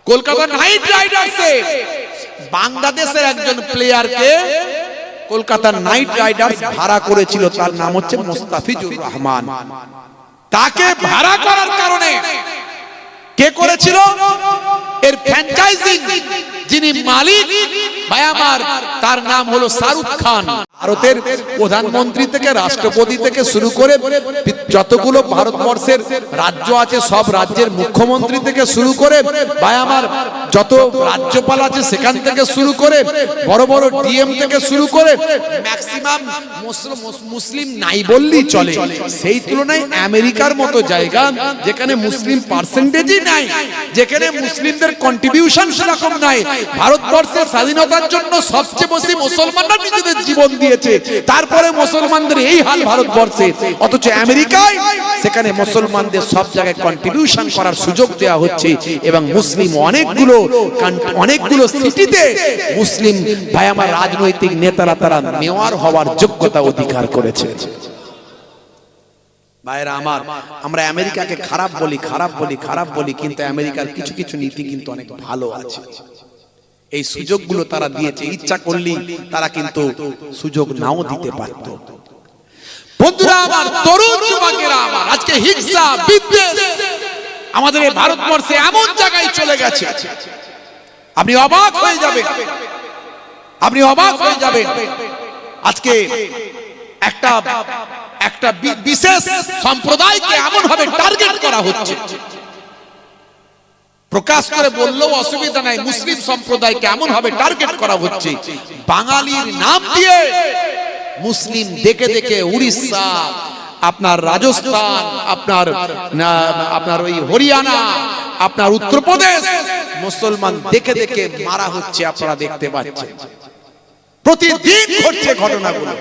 Kolkata night রাইডার্সে বাংলাদেশের একজন প্লেয়ারকে কলকাতা নাইট রাইডার্স ভাড়া করেছিল, তার নাম হচ্ছে মুস্তাফিজুর রহমান। তাকে ভাড়া করার কারণে কে করেছিল? এর ফ্র্যাঞ্চাইজিং যিনি মালিক ভাই আমার, তার নাম হলো শাহরুখ খান। ভারতের প্রধানমন্ত্রী থেকে রাষ্ট্রপতি থেকে শুরু করে যতগুলো ভারতবর্ষের রাজ্য আছে সব রাজ্যের মুখ্যমন্ত্রী থেকে শুরু করে ভাই আমার যত রাজ্যপাল আছে সেখান থেকে শুরু করে বড় বড় ডিএম থেকে শুরু করে ম্যাক্সিমাম মুসলিম নাই বললেই চলে। সেই তুলনায় আমেরিকার মতো জায়গা যেখানে মুসলিম পার্সেন্টেজই নাই, যেখানে মুসলিমদের কন্ট্রিবিউশন সেরকম নাই, ভারতবর্ষের স্বাধীনতার জন্য সবচেয়ে বেশি মুসলমানরা নিজেদের জীবন দিয়েছে, তারপরে মুসলমানদের এই হাল ভারতবর্ষে। অথচ আমেরিকায় সেখানে মুসলমানদের সব জায়গায় কন্ট্রিবিউশন করার সুযোগ দেওয়া হচ্ছে এবং মুসলিম অনেকগুলো সিটিতে মুসলিম ভাই আমার রাজনৈতিক নেতারা তারা মেয়র হওয়ার যোগ্যতা অধিকার করেছে। ভাইরা আমার, আমরা আমেরিকাকে খারাপ বলি, কিন্তু আমেরিকার কিছু কিছু নীতি কিন্তু অনেক ভালো আছে। এই সুযোগগুলো তারা দিয়েছে, ইচ্ছা করলেই তারা কিন্তু সুযোগ নাও দিতে পারত। বন্ধুরা আমার, তরুণ যুবকেরা আমার, আজকে হিংসা বিদ্বেষ আমাদের ভারতবর্ষে এমন জায়গায় চলে গেছে, আপনি অবাক হয়ে যাবেন। আজকে একটা বিশেষ সম্প্রদায়কে এমন ভাবে টার্গেট করা হচ্ছে, প্রকাশ করে বললেও অসুবিধা নাই, মুসলিম সম্প্রদায়কে এমন ভাবে টার্গেট করা হচ্ছে, বাঙালির নাম দিয়ে মুসলিম দেখে দেখে উড়িষ্যা, আপনার রাজস্থান, আপনার ওই হরিয়ানা, আপনার উত্তরপ্রদেশ মুসলমান দেখে দেখে মারা হচ্ছে। আপনারা দেখতে পাচ্ছেন প্রতিদিন ঘটছে ঘটনাগুলো।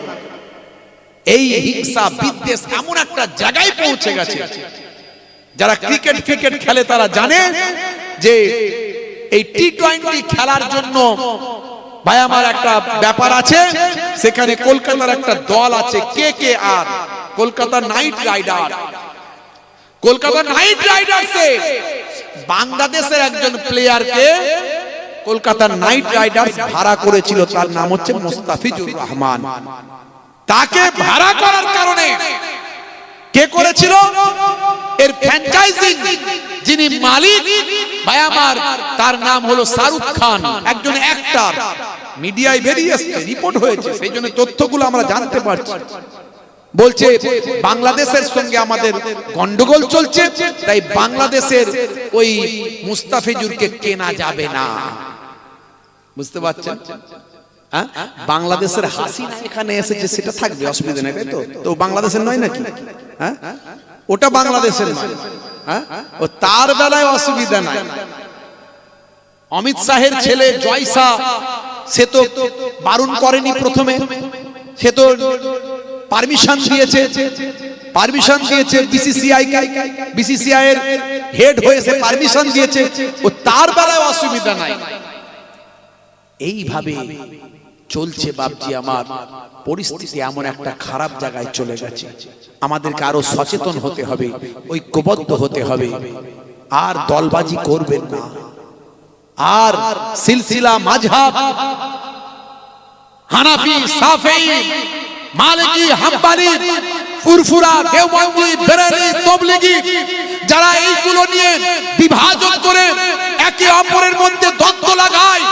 এই হিংসা বিদ্বেষ এমন একটা জায়গায় পৌঁছে গেছে, যারা ক্রিকেট খেলে তারা জানে যে এই টি-20 খেলার জন্য ভাই আমার একটা ব্যাপার আছে। সেখানে কলকাতার একটা দল আছে KKR, কলকাতা নাইট রাইডার্সে বাংলাদেশের একজন প্লেয়ারকে কলকাতা নাইট রাইডার্স ভাড়া করেছিল, তার নাম হচ্ছে মুস্তাফিজুর রহমান। তাকে ভাড়া করার কারণে কে করেছিল? এর ফ্র্যাঞ্চাইজিং যিনি মালিক ভাই আমার, তার নাম হলো শাহরুখ খান, একজন অ্যাক্টর। মিডিয়ায় বেরিয়ে আসছে, রিপোর্ট হয়েছে, সেই জন্য তথ্যগুলো আমরা জানতে পারছি। বলছে বাংলাদেশের সঙ্গে আমাদের গন্ডগোল চলছে, তাই বাংলাদেশের ওই মুস্তাফিজুরকে কেনা যাবে না। বুঝতে পারছেন? বাংলাদেশের হাসিনা এখানে এসেছে, সেটা থাকবে, অসুবিধা নেই, তাই তো বাংলাদেশের নয় নাকি? ওটা বাংলাদেশের নয়, ও তার বেলায় অসুবিধা নাই। অমিত শাহের ছেলে জয় শাহ, সে তো বারণ করেনি প্রথমে, সে তো পারমিশন দিয়েছে বিসিসিআই এর হেড হয়েছে, পারমিশন দিয়েছে, ও তার বেলায় অসুবিধা নাই। এইভাবে চলছে বাপজি আমার, পরিস্থিতি এমন একটা খারাপ জায়গায় চলে গেছে। আমাদেরকে আরো সচেতন হতে হবে, ঐক্যবদ্ধ হতে হবে, আর দলবাজি করবেন না, আর সিলসিলা মাযহাব হানাফি, শাফেঈ, মালিকি, হাম্বলি, ফুরফুরা, দেওবন্দি, বেরেলি, তাবলীগী, যারা এইগুলো নিয়ে বিভাজন করে একে অপরের মধ্যে দ্বন্দ্ব লাগায়,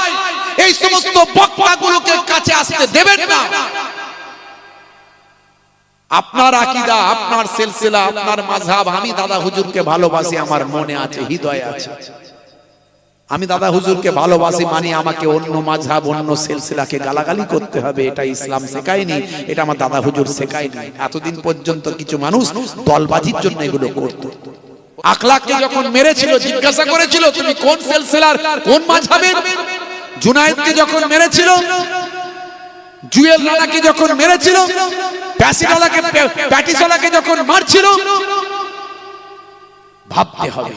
এই সমস্ত বক্তাগুলোকে কাছে আসতে দেবেন না। আপনার আকীদা, আপনার সিলসিলা, আপনার মাযহাব, আমি দাদা হুজুরকে ভালোবাসি, আমার মনে আছে, হৃদয়ে আছে, আমি দাদা হুজুরকে ভালোবাসি, মানে আমাকে অন্য মাযহাব, অন্য সিলসিলাকে গালাগালি করতে হবে, এটা ইসলাম শেখায়নি, এটা আমার দাদা হুজুর শেখায়নি। এতদিন পর্যন্ত কিছু মানুষ দলবাজির জন্য এগুলো করত। আখলাককে যখন মেরেছিল, জিজ্ঞাসা করেছিল তুমি কোন সিলসিলার, কোন মাযহাবের? জুনায়েদকে যখন মেরেছিল, জুয়েল রানাকে যখন মেরেছিল, প্যাটিসওয়ালাকে যখন মারছিল, ভাবতে হবে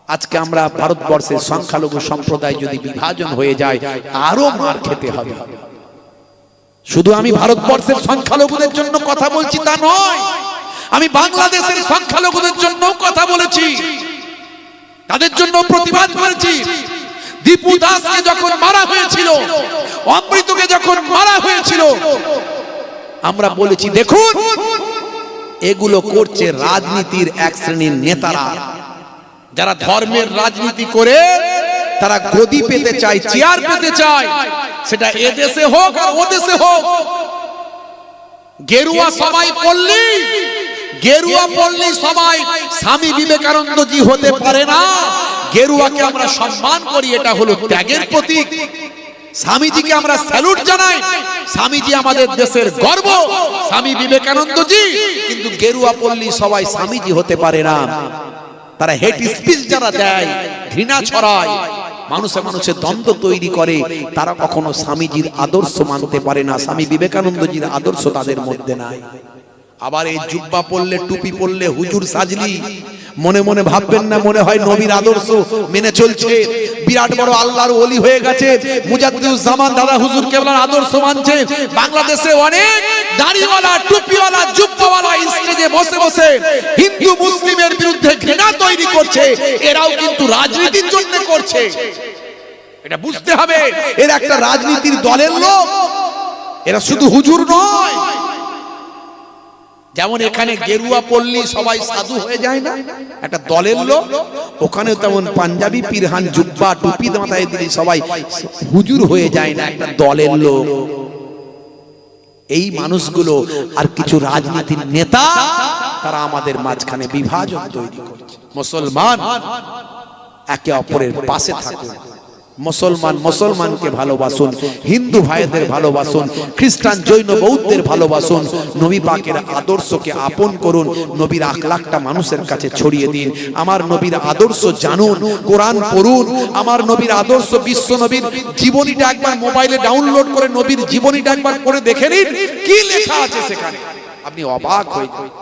আজকে আমরা ভারতবর্ষের সংখ্যালঘু সম্প্রদায় যদি বিভাজন হয়ে যায়, আরো মার খেতে হবে। শুধু আমি ভারতবর্ষের সংখ্যালঘুদের জন্য কথা বলছি তা নয়, আমি বাংলাদেশের সংখ্যালঘুদের জন্য কথা বলেছি। তাদের জন্য প্রতিবাদ করেছি। দীপু দাসকে যখন মারা হয়েছিল, অমৃতকে যখন মারা হয়েছিল, আমরা বলেছি দেখুন এগুলো করছে রাজনীতির এক শ্রেণীর নেতারা, যারা ধর্মের রাজনীতি করে তারা গদি পেতে চায়, চেয়ার পেতে চায়, সেটা এদেশে হোক আর ওদেশে হোক। গেরুয়া সবাই পড়লি সবাই স্বামী বিবেকানন্দ জি হতে পারে না। গেরুয়াকে আমরা সম্মান করি, এটা হলো ত্যাগের প্রতীক। স্বামীজিকে আমরা স্যালুট জানাই, স্বামীজি আমাদের দেশের গর্ব, স্বামী বিবেকানন্দ জি। কিন্তু গেরুয়া পল্লী সবাই স্বামীজি হতে পারে না। তারা হেট স্পিচ যারা দেয়, ঘৃণা ছড়ায়, মানুষে দ্বন্দ্ব তৈরি করে, তারা কখনো স্বামীজির আদর্শ মানতে পারে না। স্বামী বিবেকানন্দজির আদর্শ তাদের মধ্যে নাই। আবার এই জুব্বা পরলে, টুপি পরলে, হুজুর সাজলি, মনে মনে ভাববেন না মনে হয় নবীর আদর্শ মেনে চলছে, বিরাট বড় আল্লাহর ওলি হয়ে গেছে। মুজাদ্দিদুজ্জামান দাদা হুজুর কেবলার আদর্শ মানছে। বাংলাদেশে অনেক দাড়িওয়ালা, টুপিওয়ালা, জুব্বাওয়ালা স্টেজে বসে বসে হিন্দু মুসলিমের বিরুদ্ধে ঘৃণা তৈরি করছে। এরাও কিন্তু রাজনীতির জন্য করছে, এটা বুঝতে হবে। এরা একটা রাজনীতির দলের লোক, এরা শুধু হুজুর নয়। যেমন এখানে গেরুয়া পল্লী সবাই সাধু হয়ে যায় না, একটা দলের লোক। ওখানে তেমন পাঞ্জাবি, পিরহান, জুব্বা, টুপি মাথায় দিলে সবাই হুজুর হয়ে যায় না, একটা দলের লোক। এই মানুষগুলো আর কিছু রাজনীতির নেতা, তারা আমাদের মাঝখানে বিভাজন তৈরি করছে। মুসলমান একে অপরের পাশে থাকুন, মুসলমানকে ভালোবাসুন, হিন্দু ভাইদের ভালোবাসুন, খ্রিস্টান, জৈন, বৌদ্ধের ভালোবাসুন, নবী পাকের আদর্শকে আপন করুন, নবীর আখলাকটা মানুষের কাছে ছড়িয়ে দিন। আমার নবীর আদর্শ জানুন, কোরআন পড়ুন। আমার নবীর আদর্শ, বিশ্ব নবীর জীবনীটা একবার মোবাইলে ডাউনলোড করে নবীর জীবনীটা একবার পড়ে দেখে নিন, কি লেখা আছে সেখানে, আপনি অবাক হয়ে যাবেন।